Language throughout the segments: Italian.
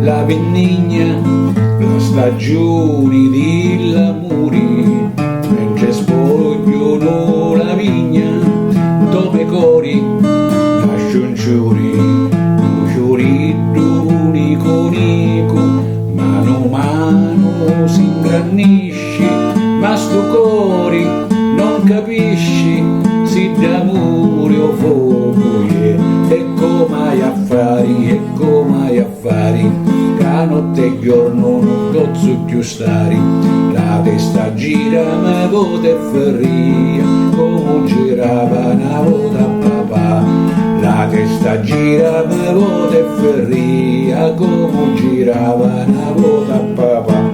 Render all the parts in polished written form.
la benigna, la stagione dell'amore, mentre spogliano la vigna, dove cori nascono ciuri, un fioretto unico, mano a mano si ingrannisce, ma sto cori non capisci se d'amore o fuoco, e come affari, che notte e giorno non posso più stare, la testa gira ma vota ferria, come girava una volta papà, la testa gira ma vota ferria, come girava una volta papà.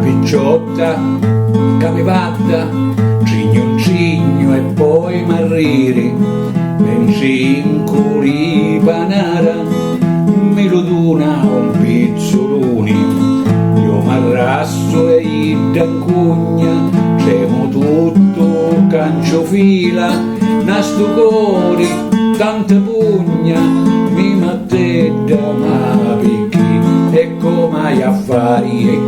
Picciotta che mi vatta cigno e poi m'arriri, mentre in curi panara mi lo dona un pizzolone, io m'arrasso e d'ancugna c'emo tutto canciofila, nasto cori tanta pugna mi mattedda ma picchi, e come affari,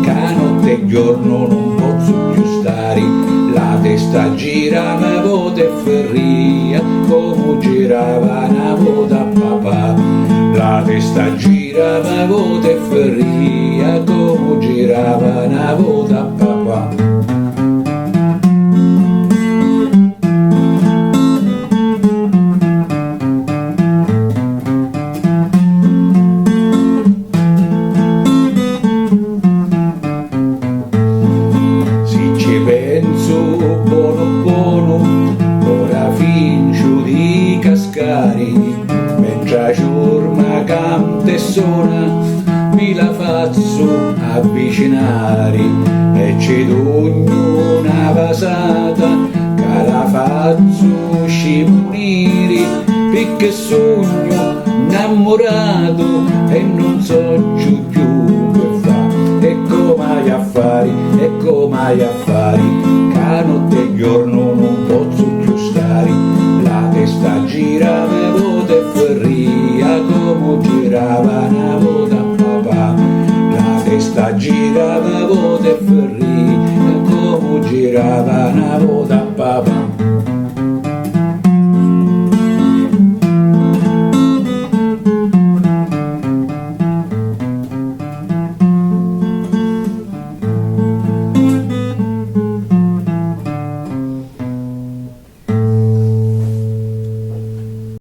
che notte e giorno non posso più stare, la testa gira una volta e ferria, come girava una volta papà, la testa gira una volta e ferria, come girava una volta papà. Buono, ora fincio di cascare, mentre ciurma canta e suona, mi la faccio avvicinare, e c'è d'ogno una vasata, che la faccio scimunire, perché sogno innamorato e non so più che fa, e come affari, che notte e giorno non posso più stare, la testa gira una volta e ferria, come girava una volta papà, la testa gira una volta e ferria, come girava una volta papà.